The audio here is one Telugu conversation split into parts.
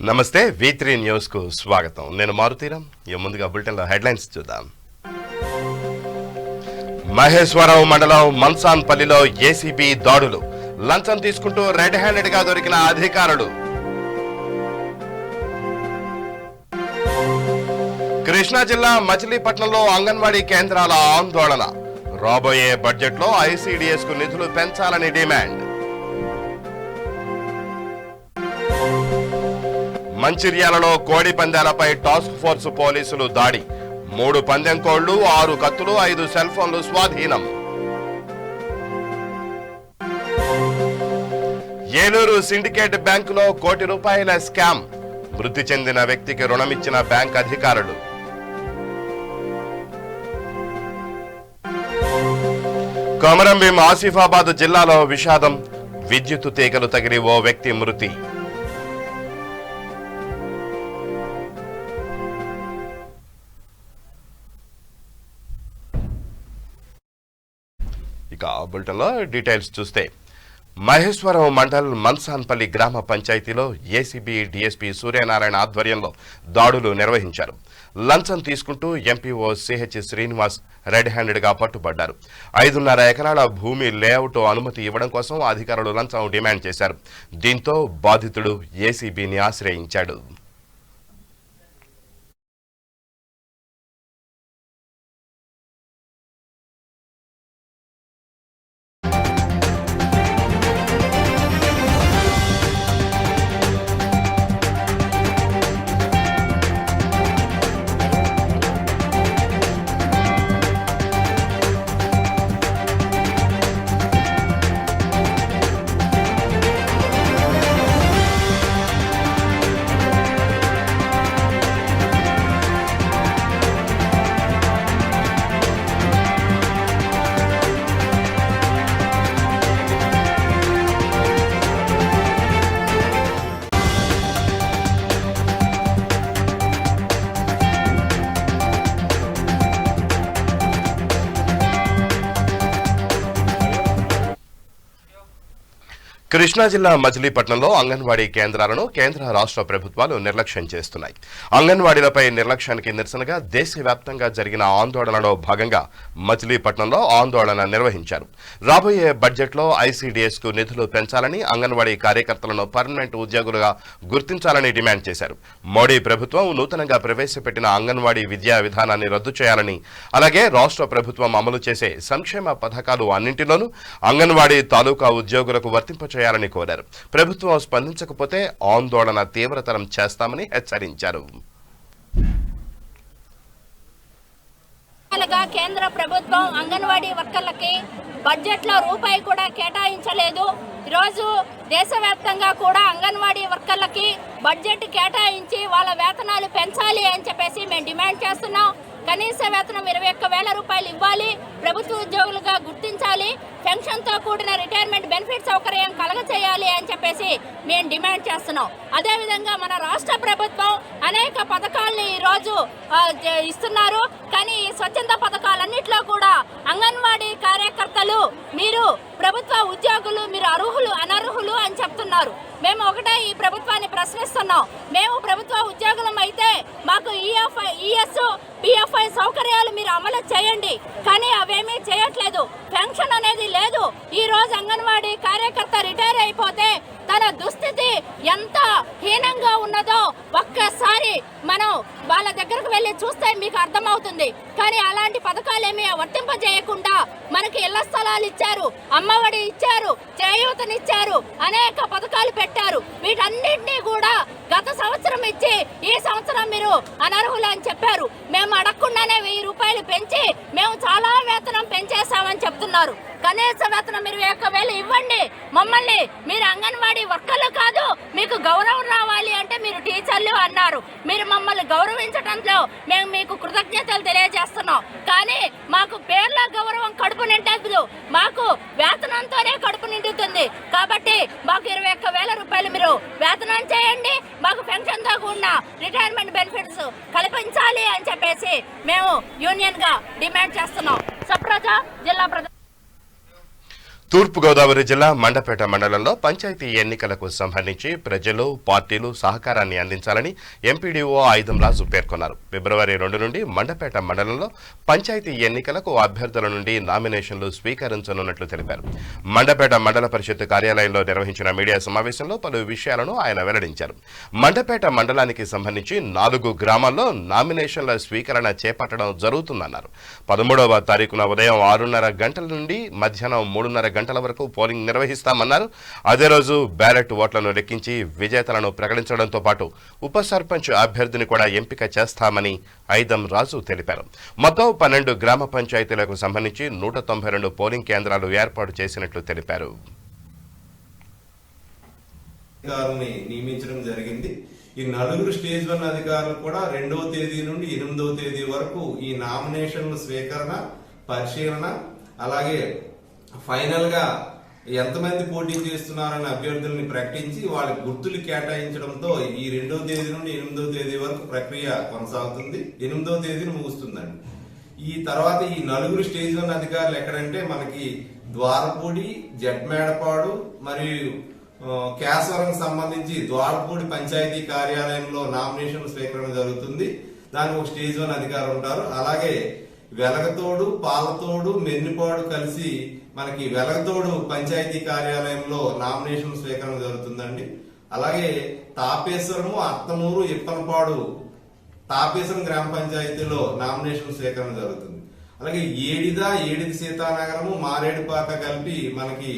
నమస్తే V3 న్యూస్ కు స్వాగతం. నేను మారుతీరం. ముందుగా బులెటిన్ లో హెడ్లైన్స్ చూద్దాం. మహేశ్వరరావు మండలం మన్సాన్పల్లిలో ఏసీబీ దాడులు. లంచం తీసుకుంటూ రెడ్ హ్యాండెడ్ గా దొరికిన అధికారులు. కృష్ణా జిల్లా మచిలీపట్నంలో అంగన్వాడీ కేంద్రాల ఆందోళన. రాబోయే బడ్జెట్ లో ఐసీడీఎస్ కు నిధులు పెంచాలని డిమాండ్. మంచిర్యాలలో కోడి పందాలపై టాస్క్ ఫోర్స్ పోలీసులు దాడి. 3 పందెం కోళ్లు, 6 కత్తులు, 5 సెల్ ఫోన్లు స్వాధీనం. ఏలూరు సిండికేట్ బ్యాంకులో ₹1 కోటి స్కామ్. మృతి చెందిన వ్యక్తికి రుణమిచ్చిన బ్యాంక్ అధికారులు. కొమరంభీం ఆసిఫాబాద్ జిల్లాలో విషాదం. విద్యుత్ తీగలు తగిలి ఓ వ్యక్తి మృతి. ఇక బులెటిన్లో డీటెయిల్స్ చూస్తే, మహేశ్వరరావు మండల్ మన్సాన్పల్లి గ్రామ పంచాయతీలో ఏసీబీ డీఎస్పీ సూర్యనారాయణ ఆధ్వర్యంలో దాడులు నిర్వహించారు. లంచం తీసుకుంటూ MPO CH Srinivas red handed గా పట్టుబడ్డారు. 5.5 ఎకరాల భూమి లేఅవుట్ అనుమతి ఇవ్వడం కోసం అధికారులు లంచం డిమాండ్ చేశారు. దీంతో బాధితుడు ఏసీబీని ఆశ్రయించాడు. కృష్ణా జిల్లా మచిలీపట్నంలో అంగన్వాడీ కేంద్రాలను కేంద్ర రాష్ట్ర ప్రభుత్వాలు నిర్లక్ష్యం చేస్తున్నాయి. అంగన్వాడీలపై నిర్లక్ష్యానికి నిరసనగా దేశవ్యాప్తంగా జరిగిన ఆందోళనలో భాగంగా మచిలీపట్నంలో ఆందోళన నిర్వహించారు. రాబోయే బడ్జెట్లో ఐసీడీఎస్ కు నిధులు పెంచాలని, అంగన్వాడీ కార్యకర్తలను పర్మనెంట్ ఉద్యోగులుగా గుర్తించాలని డిమాండ్ చేశారు. మోడీ ప్రభుత్వం నూతనంగా ప్రవేశపెట్టిన అంగన్వాడీ విద్యా విధానాన్ని రద్దు చేయాలని, అలాగే రాష్ట్ర ప్రభుత్వం అమలు చేసే సంక్షేమ పథకాలు అన్నింటిలోనూ అంగన్వాడీ తాలూకా ఉద్యోగులకు వర్తింపచేయాలని కోరారు. ప్రభుత్వం స్పందించకపోతే ఆందోళన తీవ్రతరం చేస్తామని హెచ్చరించారు. కేంద్ర ప్రభుత్వం అంగన్వాడీ వర్కర్లకి బడ్జెట్ లో రూపాయి కూడా కేటాయించలేదు. ఈరోజు దేశవ్యాప్తంగా కూడా అంగన్వాడీ వర్కర్లకి బడ్జెట్ కేటాయించి వాళ్ళ వేతనాలు పెంచాలి అని చెప్పేసి మేము డిమాండ్ చేస్తున్నాం. కనీస వేతనం 21,000 రూపాయలు ఇవ్వాలి, ప్రభుత్వ ఉద్యోగులుగా గుర్తించాలి, పెన్షన్తో కూడిన రిటైర్మెంట్ బెనిఫిట్ సౌకర్యం కలగచేయాలి అని చెప్పేసి మేము డిమాండ్ చేస్తున్నాం. అదేవిధంగా మన రాష్ట్ర ప్రభుత్వం అనేక పథకాలని ఈరోజు ఇస్తున్నారు. కానీ ఈ స్వచ్ఛంద పథకాలన్నింటిలో కూడా అంగన్వాడీ కార్యకర్తలు మీరు ప్రభుత్వ ఉద్యోగులు, మీరు అర్హులు అనర్హులు అని చెప్తున్నారు. మేము ఒకటే ఈ ప్రభుత్వాన్ని ప్రశ్నిస్తున్నాం. మేము ప్రభుత్వ ఉద్యోగులం అయితే మాకు ఈఎస్ పిఎఫ్ఐ సౌకర్యాలు మీరు అమలు చేయండి, కానీ అవేమీ చేయట్లేదు. పెన్షన్ అనేది లేదు. ఈ రోజు అంగన్వాడీ కార్యకర్త రిటైర్ అయిపోతే తన దుస్థితి ఎంత హీనంగా ఉన్నదో ఒక్కసారి మనం వాళ్ళ దగ్గరకు వెళ్ళి చూస్తే మీకు అర్థమవుతుంది. కానీ అలాంటి పథకాలేమీ వర్తింపజేయకుండా మనకి ఇళ్ల స్థలాలు ఇచ్చారు, అమ్మఒడి ఇచ్చారు, చేయూతనిచ్చారు, అనేక పథకాలు పెట్టారు. వీటన్నింటినీ కూడా గత సంవత్సరం ఇచ్చి ఈ సంవత్సరం మీరు అనర్హులు అని చెప్పారు. మేము అడగకుండానే 1000 రూపాయలు పెంచి మేము చాలా వేతనం పెంచేసామని చెప్తున్నారు. కనీస వేతనం 21,000 ఇవ్వండి. మమ్మల్ని మీరు అంగన్వాడీ వర్కర్లు కాదు, మీకు గౌరవం రావాలి అంటే మీరు టీచర్లు అన్నారు. మీరు మమ్మల్ని గౌరవించడంలో మేము మీకు కృతజ్ఞతలు తెలియజేస్తున్నాం. కానీ మాకు పేర్ల గౌరవం కడుపు నిండదు, మాకు వేతనంతోనే కడుపు నిండుతుంది. కాబట్టి మాకు 21,000 రూపాయలు మీరు వేతనం చేయండి, మాకు పెన్షన్తో కూడిన రిటైర్మెంట్ బెనిఫిట్స్ కల్పించాలి అని చెప్పేసి మేము యూనియన్ గా డిమాండ్ చేస్తున్నాం. సప్రజ జిల్లా తూర్పుగోదావరి జిల్లా మండపేట మండలంలో పంచాయతీ ఎన్నికలకు సంబంధించి ప్రజలు పార్టీలు సహకారాన్ని అందించాలని ఎంపీడీఓ ఆయుధం రాజు పేర్కొన్నారు. ఫిబ్రవరి 2 నుండి మండపేట మండలంలో పంచాయతీ ఎన్నికలకు అభ్యర్థుల నుండి నామినేషన్లు స్వీకరించనున్నట్లు తెలిపారు. మండపేట మండల పరిషత్ కార్యాలయంలో నిర్వహించిన మీడియా సమావేశంలో పలు విషయాలను ఆయన వెల్లడించారు. మండపేట మండలానికి సంబంధించి 4 గ్రామాల్లో నామినేషన్ల స్వీకరణ చేపట్టడం జరుగుతుందన్నారు. 13వ తారీఖున ఉదయం 6:30 గంటల నుండి మధ్యాహ్నం 3:30 గంటల వరకు పోలింగ్ నిర్వహిస్తామన్నారు. అదే రోజు బ్యాలెట్ ఓట్లను లెక్కించి విజేతలను ప్రకటించడంతో పాటు ఉప సర్పంచ్ అభ్యర్థిని కూడా ఎంపిక చేస్తామని ఐదం రాజు తెలిపారు. మొత్తం 12 గ్రామ పంచాయతీలకు సంబంధించి 192 పోలింగ్ కేంద్రాలు ఏర్పాటు చేసినట్లు తెలిపారు. నియమించడం జరిగింది. ఈ 4 స్టేజ్ 1 అధికారులు కూడా 2వ తేదీ నుండి 8వ తేదీ వరకు ఈ నామినేషన్ల స్వీకరణ, పరిశీలన, అలాగే ఫైనల్ గా ఎంతమంది పోటీ చేస్తున్నారని అభ్యర్థుల్ని ప్రకటించి వాళ్ళకి గుర్తులు కేటాయించడంతో ఈ 2వ తేదీ నుండి 8వ తేదీ వరకు ప్రక్రియ కొనసాగుతుంది. 8వ తేదీని ముగుస్తుందండి. ఈ తర్వాత ఈ 4 స్టేజ్ 1 అధికారులు ఎక్కడంటే మనకి ద్వారపూడి, జడ్మేడపాడు మరియు కేశవరం సంబంధించి ద్వారపూడి పంచాయతీ కార్యాలయంలో నామినేషన్ స్వీకరణ జరుగుతుంది. దానికి ఒక స్టేజ్ 1 అధికారులు ఉంటారు. అలాగే వెలగతోడు, పాలతోడు, మెన్నిపాడు కలిసి మనకి వెలగతోడు పంచాయతీ కార్యాలయంలో నామినేషన్ స్వీకరణ జరుగుతుందండి. అలాగే తాపేశ్వరము, అత్తమూరు, ఇప్పనపాడు తాపేశ్వరం గ్రామ పంచాయతీలో నామినేషన్ స్వీకరణ జరుగుతుంది. అలాగే ఏడిది సీతానగరము, మారేడుపాక కలిపి మనకి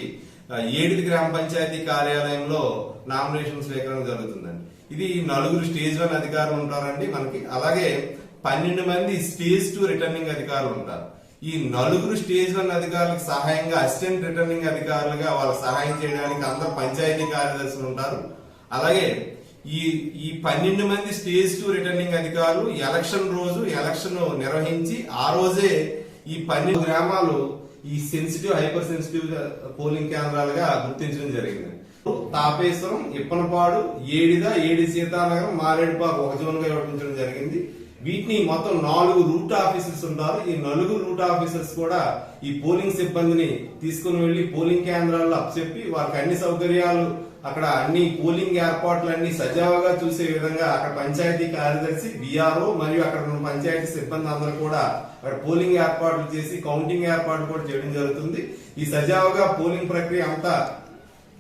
ఏడిది గ్రామ పంచాయతీ కార్యాలయంలో నామినేషన్ స్వీకరణ జరుగుతుందండి. ఇది 4 స్టేజ్ 1 అధికారులు ఉంటారండి మనకి. అలాగే 12 మంది స్టేజ్ 2 రిటర్నింగ్ అధికారులు ఉంటారు. ఈ 4 స్టేజ్ 1 అధికారులకు సహాయంగా అసిస్టెంట్ రిటర్నింగ్ అధికారులుగా వాళ్ళకి సహాయం చేయడానికి అందరు పంచాయతీ కార్యదర్శులు ఉంటారు. అలాగే ఈ 12 మంది స్టేజ్ 2 రిటర్నింగ్ అధికారులు ఎలక్షన్ రోజు ఎలక్షన్ నిర్వహించి ఆ రోజే ఈ 12 గ్రామాలు ఈ సెన్సిటివ్, హైపర్ సెన్సిటివ్ పోలింగ్ కేంద్రాలుగా గుర్తించడం జరిగింది. తాపేశ్వరం, ఇప్పనపాడు, ఏడి సీతానగరం, మారేడుపాకు ఒక జోన్ గా విభజించడం జరిగింది. వీటిని మొత్తం 4 రూట్ ఆఫీసర్స్ ఉంటారు. ఈ 4 రూట్ ఆఫీసర్స్ కూడా ఈ పోలింగ్ సిబ్బందిని తీసుకుని వెళ్లి పోలింగ్ కేంద్రాల్లో అప్పచెప్పి వారికి అన్ని సౌకర్యాలు, అక్కడ అన్ని పోలింగ్ ఏర్పాట్లన్నీ సజావుగా చూసే విధంగా అక్కడ పంచాయతీ కార్యదర్శి, విఆర్ఓ మరియు అక్కడ ఉన్న పంచాయతీ సిబ్బంది అందరూ కూడా అక్కడ పోలింగ్ ఏర్పాట్లు చేసి కౌంటింగ్ ఏర్పాట్లు కూడా చేయడం జరుగుతుంది. ఈ సజావుగా పోలింగ్ ప్రక్రియ అంతా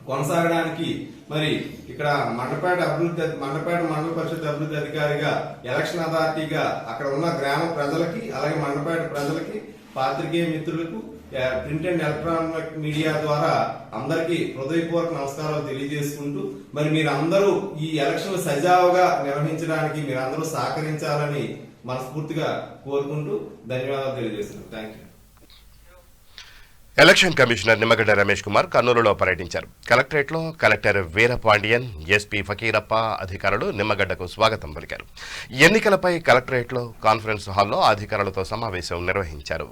కొనసాగడానికి మరి ఇక్కడ మండపేట మండల పరిషత్ అభివృద్ధి అధికారిగా, ఎలక్షన్ అథారిటీగా అక్కడ ఉన్న గ్రామ ప్రజలకి, అలాగే మండపేట ప్రజలకి, పాత్రికేయ మిత్రులకు, ప్రింట్ అండ్ ఎలక్ట్రానిక్ మీడియా ద్వారా అందరికీ హృదయపూర్వక నమస్కారాలు తెలియజేసుకుంటూ మరి మీరందరూ ఈ ఎలక్షన్ సజావుగా నిర్వహించడానికి మీరందరూ సహకరించాలని మనస్ఫూర్తిగా కోరుకుంటూ ధన్యవాదాలు తెలియజేస్తున్నాను. Thank you. Election commissioner Nimmagadda Ramesh Kumar కర్నూలులో పర్యటించారు. కలెక్టరేట్లో కలెక్టర్ వీరపాండియన్, ఎస్పీ ఫకీరప్ప అధికారులు నిమ్మగడ్డకు స్వాగతం పలికారు. ఎన్నికలపై కలెక్టరేట్లో కాన్ఫరెన్స్ హాల్లో అధికారులతో సమావేశం నిర్వహించారు.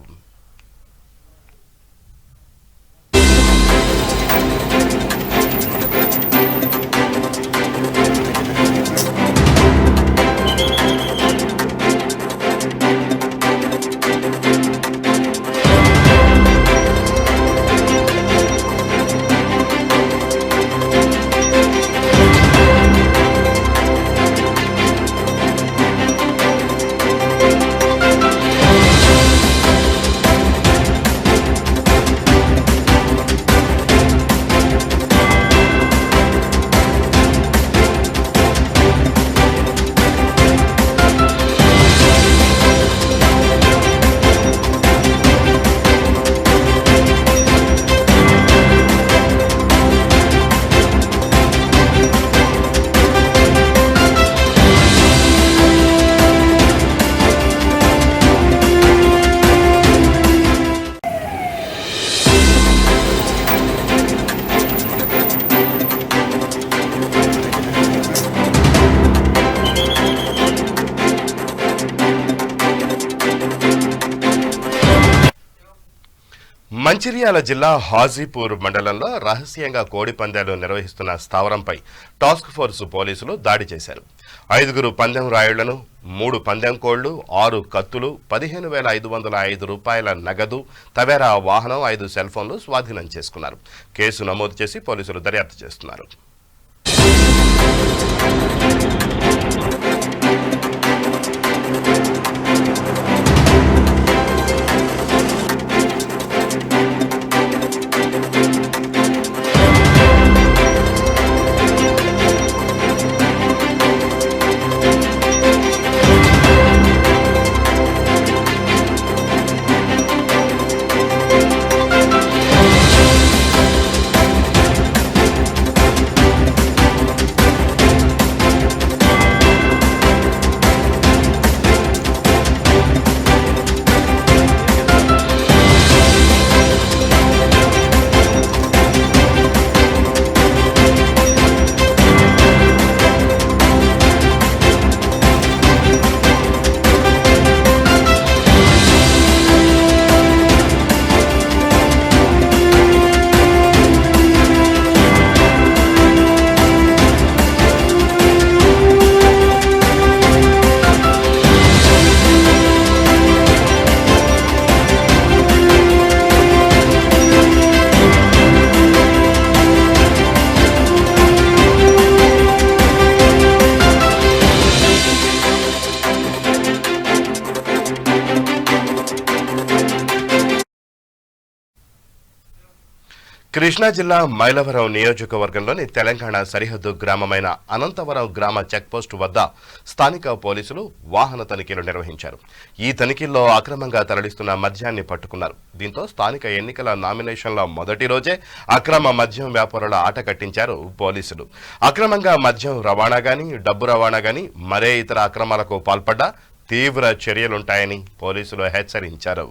మంచిర్యాల జిల్లా హాజీపూర్ మండలంలో రహస్యంగా కోడి పందాలు నిర్వహిస్తున్న స్థావరంపై టాస్క్ ఫోర్స్ పోలీసులు దాడి చేశారు. 5 పందెం రాయుళ్లను, 3 పందెం కోళ్లు, 6 కత్తులు, 15,505 రూపాయల నగదు, తవేరా వాహనం, 5 సెల్ ఫోన్లు స్వాధీనం చేసుకున్నారు. కేసు నమోదు చేసి పోలీసులు దర్యాప్తు చేస్తున్నారు. కృష్ణా జిల్లా మైలవరం నియోజకవర్గంలోని తెలంగాణ సరిహద్దు గ్రామమైన అనంతవరం గ్రామ చెక్పోస్టు వద్ద స్థానిక పోలీసులు వాహన తనిఖీలు నిర్వహించారు. ఈ తనిఖీల్లో అక్రమంగా తరలిస్తున్న మద్యాన్ని పట్టుకున్నారు. దీంతో స్థానిక ఎన్నికల నామినేషన్ల మొదటి రోజే అక్రమ మద్యం వ్యాపారుల ఆట కట్టించారు పోలీసులు. అక్రమంగా మద్యం రవాణా గాని, డబ్బు రవాణా గాని, మరే ఇతర అక్రమాలకు పాల్పడ్డా తీవ్ర చర్యలుంటాయని పోలీసులు హెచ్చరించారు.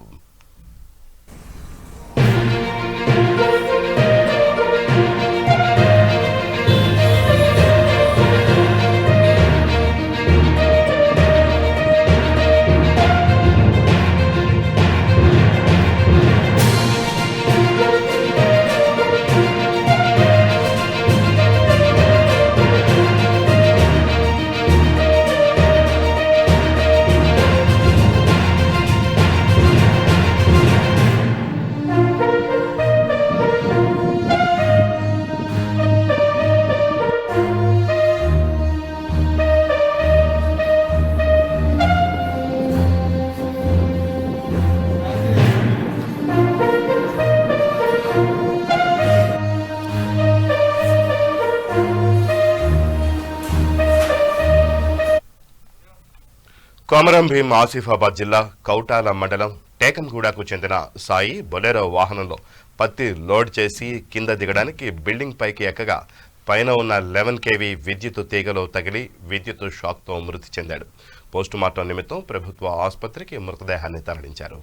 కొమరం భీం ఆసిఫాబాద్ జిల్లా కౌటాల మండలం టేకంగూడకు చెందిన సాయి బొలెరో వాహనంలో పత్తి లోడ్ చేసి కింద దిగడానికి బిల్డింగ్ పైకి ఎక్కగా పైన ఉన్న 11 kV విద్యుత్ తీగలో తగిలి విద్యుత్ షాక్తో మృతి చెందాడు. పోస్టుమార్టం నిమిత్తం ప్రభుత్వ ఆసుపత్రికి మృతదేహాన్ని తరలించారు.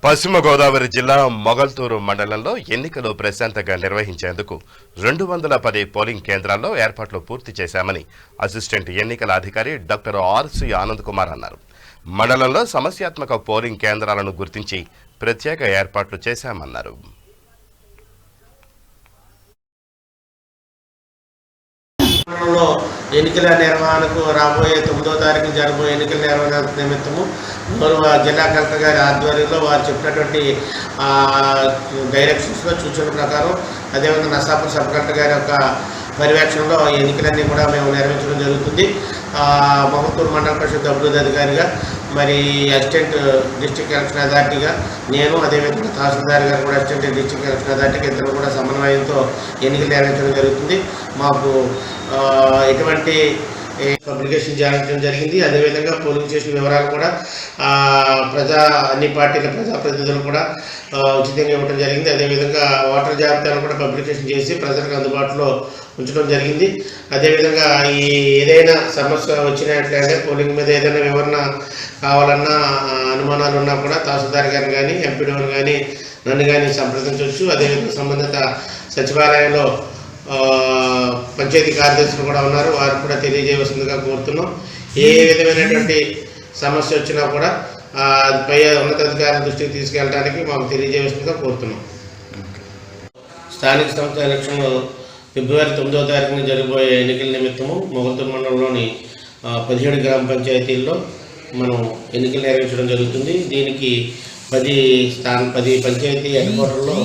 పశ్చిమ గోదావరి జిల్లా మొగల్తూరు మండలంలో ఎన్నికలు ప్రశాంతంగా నిర్వహించేందుకు 210 పోలింగ్ కేంద్రాల్లో ఏర్పాట్లు పూర్తి చేశామని అసిస్టెంట్ ఎన్నికల అధికారి డాక్టర్ ఆర్సి ఆనంద్ కుమార్ అన్నారు. మండలంలో సమస్యాత్మక పోలింగ్ కేంద్రాలను గుర్తించి ప్రత్యేక ఏర్పాట్లు చేశామన్నారు. ఎన్నికల నిర్వహణకు రాబోయే 9వ తారీఖున జరగబోయే ఎన్నికల నిర్వహణ నిమిత్తము గౌరవ జిల్లా కలెక్టర్ గారి ఆధ్వర్యంలో వారు చెప్పినటువంటి డైరెక్షన్స్లో సూచనల ప్రకారం అదేవిధంగా నర్సాపూర్ సబ్ కలెక్టర్ గారి యొక్క పర్యవేక్షణలో ఎన్నికలన్నీ కూడా మేము నిర్వహించడం జరుగుతుంది. మొహమ్మదూర్ మండల పరిషత్ అభివృద్ధి అధికారిగా, మరి అసిస్టెంట్ డిస్ట్రిక్ట్ ఎలక్షన్ అథారిటీగా నేను, అదేవిధంగా తహసీల్దార్ గారు కూడా అసిస్టెంట్ డిస్ట్రిక్ట్ ఎలక్షన్ అథారిటీకి ఇద్దరు కూడా సమన్వయంతో ఎన్నికలు నిర్వహించడం జరుగుతుంది. మాకు ఎటువంటి పబ్లికేషన్ చేయడం జరిగింది. అదేవిధంగా పోలింగ్ స్టేషన్ వివరాలు కూడా అన్ని పార్టీల ప్రజాప్రతినిధులు కూడా ఉచితంగా ఇవ్వడం జరిగింది. అదేవిధంగా ఓటర్ జాబితాను కూడా పబ్లికేషన్ చేసి ప్రజలకు అందుబాటులో ఉంచడం జరిగింది. అదేవిధంగా ఏదైనా సమస్య వచ్చినట్లయితే పోలింగ్ మీద ఏదైనా వివరణ కావాలన్నా అనుమానాలు ఉన్నా కూడా తహసీల్దార్ గారిని కానీ ఎంపీడీఓని కానీ నన్ను కానీ సంప్రదించవచ్చు. అదేవిధంగా సంబంధిత సచివాలయంలో పంచాయతీ కార్యదర్శులు కూడా ఉన్నారు, వారు కూడా తెలియజేయవలసిందిగా కోరుతున్నాం. ఏ విధమైనటువంటి సమస్య వచ్చినా కూడా పై ఉన్నతాధికారుల దృష్టికి తీసుకెళ్ళడానికి మాకు తెలియజేయవలసిందిగా కోరుతున్నాం. స్థానిక సంస్థ ఎలక్షన్లో ఫిబ్రవరి 9వ తారీఖున జరగబోయే ఎన్నికల నిమిత్తము మొగల్తూరు మండలంలోని 17 గ్రామ పంచాయతీల్లో మనం ఎన్నికలు నిర్వహించడం జరుగుతుంది. దీనికి 10 పంచాయతీ హెడ్ క్వార్టర్లో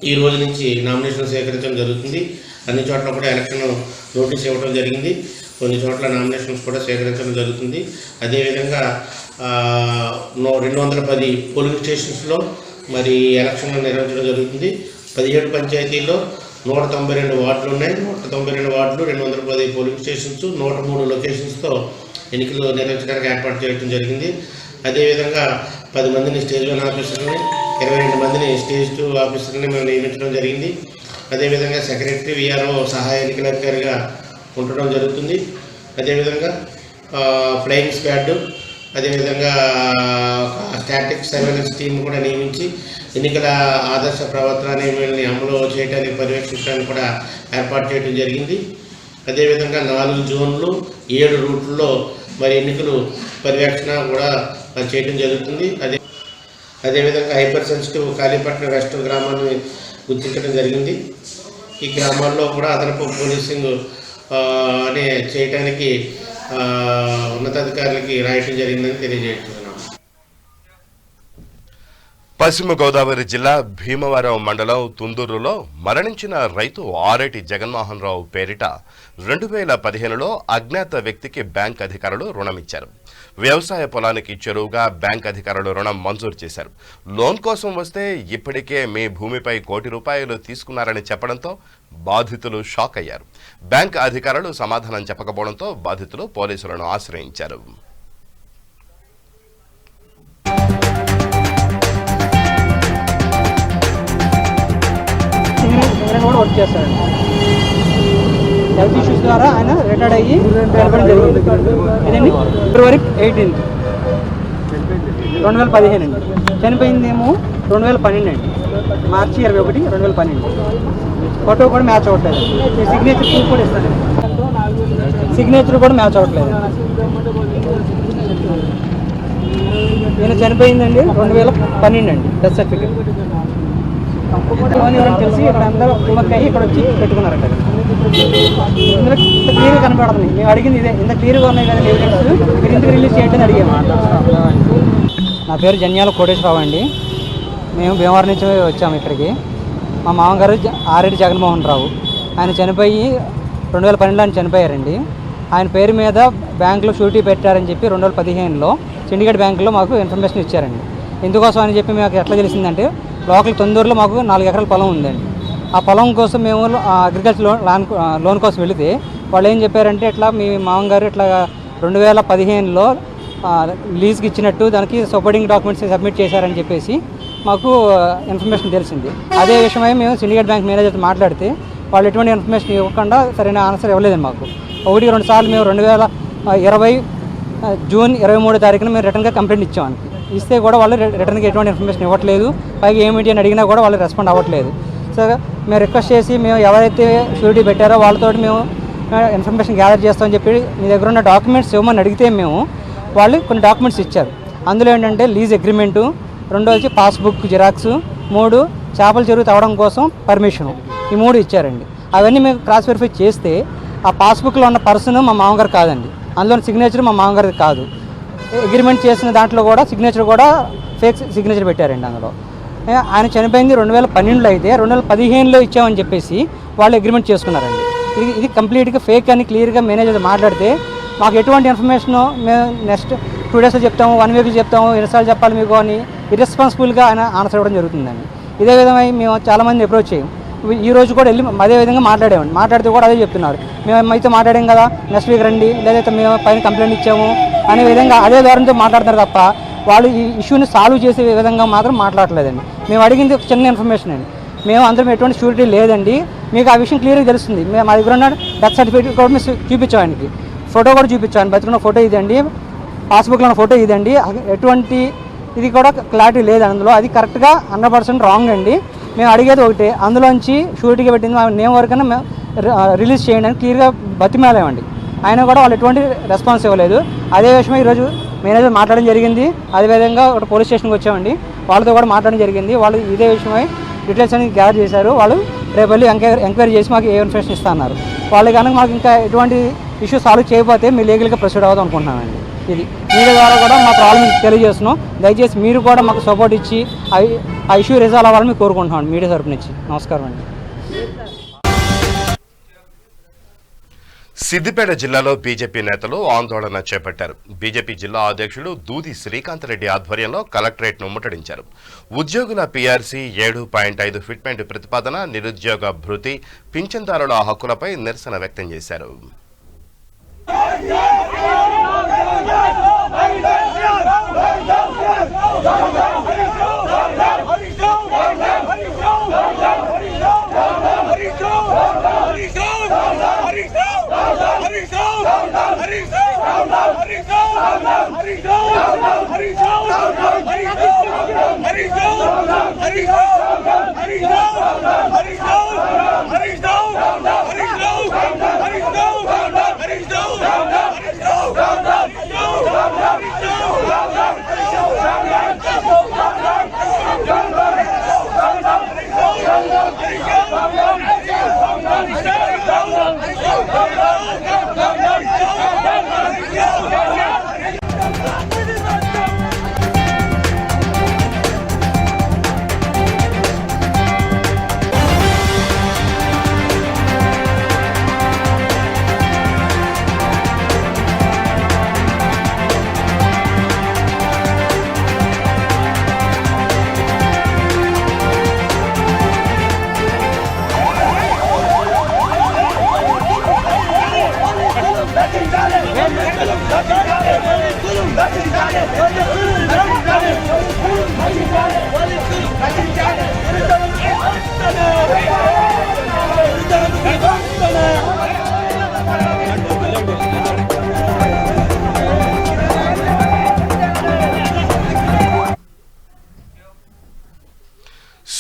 ఈ రోజు నుంచి నామినేషన్ సేకరించడం జరుగుతుంది. అన్ని చోట్ల కూడా ఎలక్షన్ నోటీస్ ఇవ్వడం జరిగింది. కొన్ని చోట్ల నామినేషన్స్ కూడా సేకరించడం జరుగుతుంది. అదేవిధంగా 210 పోలింగ్ స్టేషన్స్లో మరి ఎలక్షన్లు నిర్వహించడం జరుగుతుంది. 17 పంచాయతీల్లో 192 వార్డులు ఉన్నాయి. 192 వార్డులు, 210 పోలింగ్ స్టేషన్స్, 103 లొకేషన్స్తో ఎన్నికలు నిర్వహించడానికి ఏర్పాటు చేయడం జరిగింది. అదేవిధంగా 10 మందిని స్టేజ్ 1 ఆఫీసర్ని, 22 మందిని స్టేజ్ 2 ఆఫీసర్ని మేము నియమించడం జరిగింది. అదేవిధంగా సెక్రటరీ విఆర్ఓ సహాయ ఎన్నికల అధికారిగా ఉండడం జరుగుతుంది. అదేవిధంగా ఫ్లయింగ్ స్క్వాడ్, అదేవిధంగా స్టాటిక్ సర్వేలెన్స్ టీమ్ కూడా నియమించి ఎన్నికల ఆదర్శ ప్రవర్తన నియమాలని అమలు చేయడానికి పర్యవేక్షించడానికి కూడా ఏర్పాటు చేయడం జరిగింది. అదేవిధంగా 4 జోన్లు 7 రూట్లలో మరి ఎన్నికలు పర్యవేక్షణ కూడా చేయడం జరుగుతుంది. అదేవిధంగా హైపర్ సెన్సిటివ్ కాళీపట్నం వెస్ట్ గ్రామాన్ని గుర్తించడం జరిగింది. ఈ గ్రామాల్లో కూడా అదనపు పోలీసింగ్ అనే చేయడానికి ఉన్నతాధికారులకి రాయటం జరిగిందని తెలియజేస్తున్నాం. పశ్చిమ గోదావరి జిల్లా భీమవరం మండలం తుందూరులో మరణించిన రైతు ఆరేటి జగన్మోహన్ రావు పేరిట 2015లో అజ్ఞాత వ్యక్తికి బ్యాంక్ అధికారులు రుణమిచ్చారు. వ్యవసాయ పొలానికి చెరువుగా బ్యాంక్ అధికారులు రుణం మంజూరు చేశారు. లోన్ కోసం వస్తే ఇప్పటికే మీ భూమిపై ₹1 కోటి తీసుకున్నారని చెప్పడంతో బాధితులు షాక్ అయ్యారు. బ్యాంక్ అధికారులు సమాధానం చెప్పకపోవడంతో బాధితులు పోలీసులను ఆశ్రయించారు. కూడా వర్క్ చేస్తారండి. హెల్త్ ఇష్యూస్ ద్వారా ఆయన రిటైర్డ్ అయ్యి వెళ్ళడం జరిగింది. ఇదండి ఫిబ్రవరి 18, 2015 అండి. చనిపోయిందేమో 2012 అండి, మార్చి 21, 2012. ఫోటో కూడా మ్యాచ్ అవ్వట్లేదు. సిగ్నేచర్ ప్రూఫ్ కూడా ఇస్తానండి. సిగ్నేచర్ కూడా మ్యాచ్ అవ్వట్లేదు. నేను చనిపోయిందండి 2012 అండి. డెత్ సర్టిఫికేట్ తెలిసి ఇక్కడ అందరూ కుమ్మక్కయ్యి ఇక్కడ వచ్చి పెట్టుకున్నారంట. ఇందులో క్లియర్గా కనపడుతుంది. మేము అడిగింది ఇదే, ఇంత క్లియర్గా ఉన్నాయి కదా ఎవిడెన్స్, మీరు ఇంటికి రిలీజ్ చేయడం అడిగాము. నా పేరు జన్యాల కోటేశ్వరరావు అండి. మేము భీమవరం నుంచి వచ్చాము ఇక్కడికి. మా మామగారు ఆరేటి జగన్మోహన్ రావు. ఆయన చనిపోయి 2012లో ఆయన చనిపోయారండి. ఆయన పేరు మీద బ్యాంకులో షూరిటీ పెట్టారని చెప్పి 2015లో సిండికేట్ బ్యాంకులో మాకు ఇన్ఫర్మేషన్ ఇచ్చారండి. ఎందుకోసం అని చెప్పి మాకు ఎట్లా తెలిసిందంటే, లోకల్ తుందూరులో మాకు 4 ఎకరాల పొలం ఉందండి. ఆ పొలం కోసం మేము అగ్రికల్చర్ లోన్ కోసం వెళితే వాళ్ళు ఏం చెప్పారంటే, ఇట్లా మీ మామగారు ఇట్లా 2015లో లీజ్కి ఇచ్చినట్టు దానికి సపోర్టింగ్ డాక్యుమెంట్స్ సబ్మిట్ చేశారని చెప్పేసి మాకు ఇన్ఫర్మేషన్ తెలిసింది. అదే విషయమై మేము సిండికేట్ బ్యాంక్ మేనేజర్తో మాట్లాడితే వాళ్ళు ఎటువంటి ఇన్ఫర్మేషన్ ఇవ్వకుండా సరైన ఆన్సర్ ఇవ్వలేదండి మాకు. 1-2 సార్లు మేము 2020 జూన్ 23 తారీఖున మేము రిటర్న్గా కంప్లైంట్ ఇచ్చాము. ఇస్తే కూడా వాళ్ళు రిటర్న్కి ఎటువంటి ఇన్ఫర్మేషన్ ఇవ్వట్లేదు. పైగా ఏమిటి అని అడిగినా కూడా వాళ్ళు రెస్పాండ్ అవ్వట్లేదు. సో మేము రిక్వెస్ట్ చేసి మేము ఎవరైతే షూరిటీ పెట్టారో వాళ్ళతో మేము ఇన్ఫర్మేషన్ గ్యాదర్ చేస్తామని చెప్పి మీ దగ్గర ఉన్న డాక్యుమెంట్స్ ఇవ్వమని అడిగితే మేము వాళ్ళు కొన్ని డాక్యుమెంట్స్ ఇచ్చారు. అందులో ఏంటంటే లీజ్ అగ్రిమెంటు, 2 పాస్బుక్ జిరాక్స్, 3 చేపల చెరువు తవ్వడం కోసం పర్మిషను, ఈ 3 ఇచ్చారండి. అవన్నీ మేము క్రాస్ వెరిఫై చేస్తే ఆ పాస్బుక్లో ఉన్న పర్సన్ మా మామగారు కాదండి, అందులో సిగ్నేచర్ మా మామగారిది కాదు. అగ్రిమెంట్ చేసిన దాంట్లో కూడా సిగ్నేచర్ కూడా ఫేక్ సిగ్నేచర్ పెట్టారండి. అందులో ఆయన చనిపోయింది 2012లో అయితే 2015లో ఇచ్చామని చెప్పేసి వాళ్ళు అగ్రిమెంట్ చేసుకున్నారండి. ఇది కంప్లీట్గా ఫేక్ అని క్లియర్గా మేనేజర్ మాట్లాడితే మాకు ఎటువంటి ఇన్ఫర్మేషన్ మేము నెక్స్ట్ 2 డేస్లో చెప్తాము, 1 వీక్లో చెప్తాము, ఎన్నిసార్లు చెప్పాలి మీకు అని ఇర్రెస్పాన్సిబుల్గా ఆయన ఆన్సర్ ఇవ్వడం జరుగుతుందండి. ఇదే విధంగా మేము చాలామంది అప్రోచ్ చేయం. ఈ రోజు కూడా వెళ్ళి అదే విధంగా మాట్లాడామండి. మాట్లాడితే కూడా అదే చెప్తున్నారు, మేము అయితే మాట్లాడాం కదా, నెక్స్ట్ వీక్ రండి, లేదైతే మేము పైన కంప్లైంట్ ఇచ్చాము అనే విధంగా అదే ధోరణితో మాట్లాడతారు తప్ప వాళ్ళు ఈ ఇష్యూని సాల్వ్ చేసే విధంగా మాత్రం మాట్లాడలేదండి. మేము అడిగింది ఒక చిన్న ఇన్ఫర్మేషన్ అండి, మేము అందరం ఎటువంటి షూరిటీ లేదండి, మీకు ఆ విషయం క్లియర్గా తెలుస్తుంది, మేము మా దగ్గర ఉన్న డెత్ సర్టిఫికేట్ కూడా మేము చూపించాం, ఆయనకి ఫోటో కూడా చూపించాను, బతికున్న ఫోటో ఇదండి, పాస్బుక్లో ఉన్న ఫోటో ఇదండి, ఎటువంటి ఇది కూడా క్లారిటీ లేదు అందులో, అది కరెక్ట్గా 100% రాంగ్ అండి. మేము అడిగేది ఒకటే, అందులోంచి షూరిటీగా పెట్టింది మా నేమ్ వరకన్నా మేము రిలీజ్ చేయండి అని క్లియర్గా బతిమేలేమండి. ఆయన కూడా వాళ్ళు ఎటువంటి రెస్పాన్స్ ఇవ్వలేదు. అదే విషయమే ఈరోజు మేనేజర్ మాట్లాడడం జరిగింది. అదేవిధంగా ఒక పోలీస్ స్టేషన్కి వచ్చామండి, వాళ్ళతో కూడా మాట్లాడడం జరిగింది. వాళ్ళు ఇదే విషయమై డీటెయిల్స్ అనేది గ్యాదర్ చేశారు. వాళ్ళు రేపు వెళ్ళి ఎంక్వైరీ చేసి మాకు ఏ ఇన్ఫర్మేషన్ ఇస్తా అన్నారు. వాళ్ళు కనుక మాకు ఇంకా ఎటువంటి ఇష్యూ సాల్వ్ చేయకపోతే మేము లీగల్గా ప్రొసీడ్ అవుదాం అనుకుంటున్నామండి. ఇది మీడియా ద్వారా కూడా మా ప్రాబ్లం తెలియజేస్తున్నాం. దయచేసి మీరు కూడా మాకు సపోర్ట్ ఇచ్చి ఆ ఇష్యూ రిజాల్వ్ అవ్వాలని మేము కోరుకుంటున్నాం మీడియా తరపు నుంచి. నమస్కారం అండి. సిద్దిపేట జిల్లాలో బీజేపీ నేతలు ఆందోళన చేపట్టారు. బీజేపీ జిల్లా అధ్యక్షుడు దూది శ్రీకాంత్ రెడ్డి ఆధ్వర్యంలో కలెక్టరేట్ను ముట్టడించారు. ఉద్యోగుల పీఆర్సీ 7.5 ఫిట్మెంట్ ప్రతిపాదన, నిరుద్యోగ భృతి, పింఛన్దారుల హక్కులపై నిరసన వ్యక్తం చేశారు.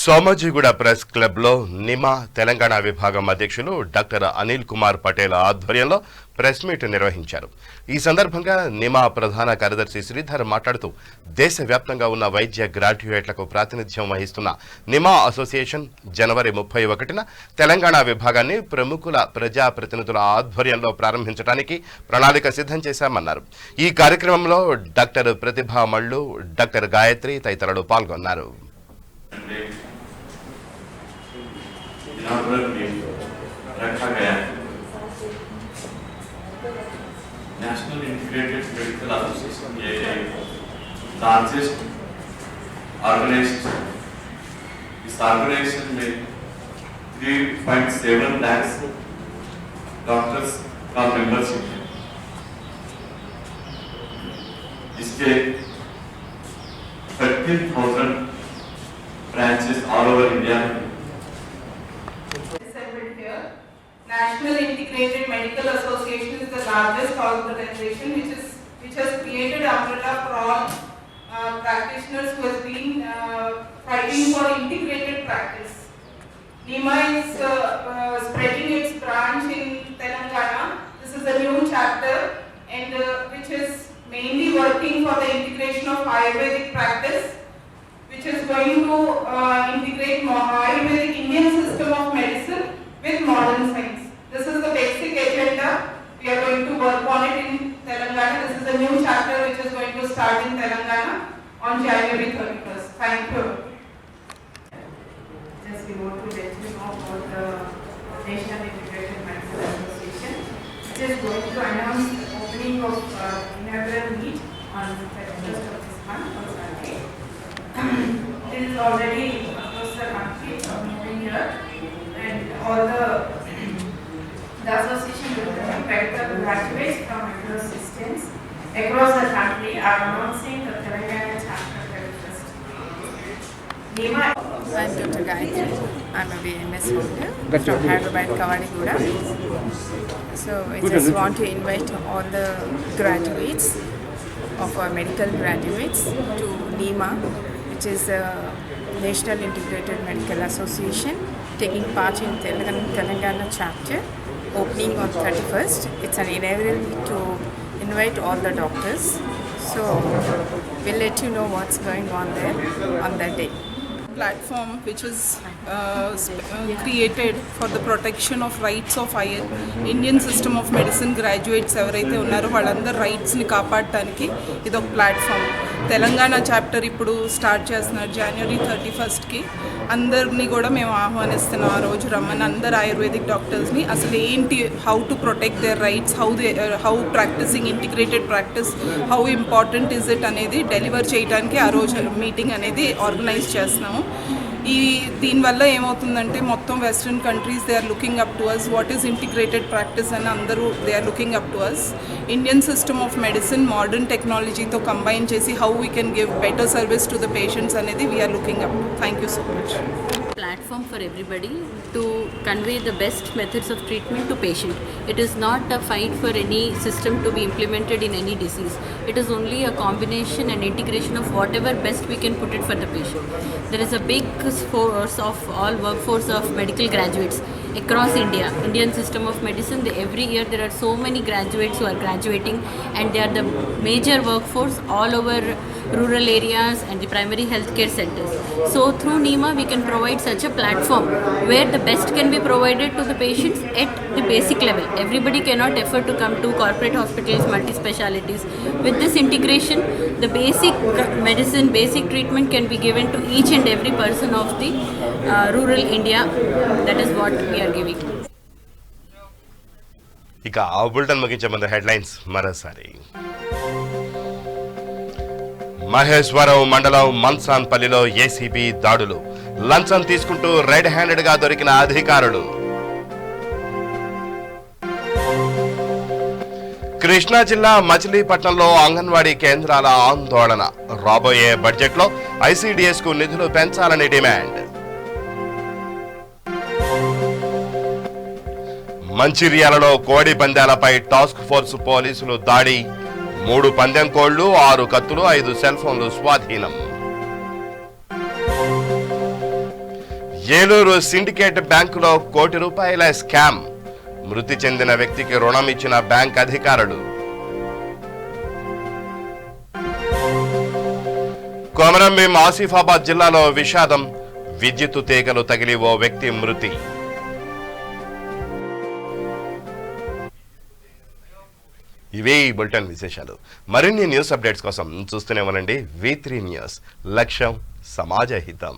సోమాజిగూడ ప్రెస్ క్లబ్లో నిమా తెలంగాణ విభాగం అధ్యక్షులు డాక్టర్ అనిల్ కుమార్ పటేల్ ఆధ్వర్యంలో ప్రెస్ మీట్ నిర్వహించారు. ఈ సందర్భంగా నిమా ప్రధాన కార్యదర్శి శ్రీధర్ మాట్లాడుతూ దేశవ్యాప్తంగా ఉన్న వైద్య గ్రాడ్యుయేట్లకు ప్రాతినిధ్యం వహిస్తున్న నిమా అసోసియేషన్ జనవరి 31న తెలంగాణ విభాగాన్ని ప్రముఖుల ప్రజాప్రతినిధుల ఆధ్వర్యంలో ప్రారంభించడానికి ప్రణాళిక సిద్ధం చేశామన్నారు. ఈ కార్యక్రమంలో డాక్టర్ ప్రతిభా మళ్ళు, డాక్టర్ గాయత్రి తదితరులు పాల్గొన్నారు. रखा गया है। नेशनल इंटीग्रेटेड मेडिकल एसोसिएशन ये लार्जेस्ट ऑर्गेनाइजेशन, इस ऑर्गेनाइजेशन में 3.7 लाख डॉक्टर्स का मेंबरशिप है। इसके 13,000 ब्रांचेस ऑल ओवर इंडिया में। National Integrated Medical Association is the largest organization which has created umbrella for all practitioners who has been fighting for integrated practice. NIMA is spreading its branch in Telangana. This is a new chapter and which is mainly working for the integration of Ayurvedic practice, which is going to integrate Ayurvedic Indian system of medicine with modern science. This is the basic agenda the new chapter which is going to start in Telangana on January 31st. Thank you. Just we want to let you know about the National Integrated Medical Association, which is going to announce the opening of inaugural meet on 31st of this month on Sunday. This is already across the country moving here, and all the association will have medical graduates from medical systems across the country are announcing the Telangana chapter 31st. Nima. I'm Dr. Gayatri. I'm a BMS holder from Hyderabad, Kavadiguda. So I just want to invite all the graduates of our medical graduates to NEMA, which is a National Integrated Medical Association, taking part in Telangana chapter, opening on 31st. It's an inaugural to invite all the doctors. So we'll let you know what's going on there on that day. Platform which is created for the protection of rights of Indian system of medicine graduates ఎవరైతే ఉన్నారో వాళ్ళందరి రైట్స్ని కాపాడటానికి ఇది ఒక ప్లాట్ఫామ్. తెలంగాణ చాప్టర్ ఇప్పుడు స్టార్ట్ చేస్తున్నారు జనవరి 31st. అందరినీ కూడా మేము ఆహ్వానిస్తున్నాం ఆ రోజు రమ్మని, అందరు ఆయుర్వేదిక్ డాక్టర్స్ని. అసలు ఏంటి, how to protect their rights, how practising integrated practice, how important is it అనేది డెలివర్ చేయడానికి ఆ రోజు మీటింగ్ అనేది ఆర్గనైజ్ చేస్తున్నాము. దీనివల్ల ఏమవుతుందంటే మొత్తం western countries they are looking up to us, what is integrated practice అని అందరూ they are looking up to us. Indian system of medicine modern టెక్నాలజీతో కంబైన్ చేసి how we can give better service to the patients అనేది we are looking up. Thank you so much. Platform for everybody to convey the best methods of treatment to patient. It is not a fight for any system to be implemented in any disease. It is only a combination and integration of whatever best we can put it for the patient. There is a big force of all workforce of medical graduates across India, Indian system of medicine. Every year there are so many graduates who are graduating, and they are the major workforce all over rural areas and the primary healthcare centers. So through NEMA we can provide such a platform where the best can be provided to the patients at the basic level. Everybody cannot afford to come to corporate hospitals, multi-specialities. With this integration, the basic medicine, basic treatment can be given to each and every person of the rural India. That is what we are giving. ఇక ఆ బులెటిన్ ముగించే ముందు హెడ్లైన్స్ మరోసారి. మహేశ్వరం మండలం మన్సాన్పల్లిలో ఏసీబీ దాడులు, లంచం తీసుకుంటూ రెడ్ హ్యాండెడ్ గా దొరికిన అధికారులు. కృష్ణా జిల్లా మచిలీపట్నంలో అంగన్వాడీ కేంద్రాల ఆందోళన, రాబోయే బడ్జెట్లో ఐసీడీఎస్ కు నిధులు పెంచాలని డిమాండ్. మంచిర్యాలలో కోడి పందాలపై టాస్క్ ఫోర్స్ పోలీసులు దాడి, 3 పందెం కోళ్లు, 6 కత్తులు, 5 సెల్ ఫోన్లు స్వాధీనం. ఏలూరు సిండికేట్ బ్యాంకులో ₹1 కోటి స్కామ్, మృతి చెందిన వ్యక్తికి రుణం ఇచ్చిన బ్యాంక్ అధికారులు. కొమరంభీం ఆసిఫాబాద్ జిల్లాలో విషాదం, విద్యుత్తు తీగలు తగిలి ఓ వ్యక్తి మృతి. ఇవే ఈ బులెటిన్ విశేషాలు. మరిన్ని న్యూస్ అప్డేట్స్ కోసం చూస్తూనే ఉండండి V3 న్యూస్. లక్ష్యం సమాజ హితం.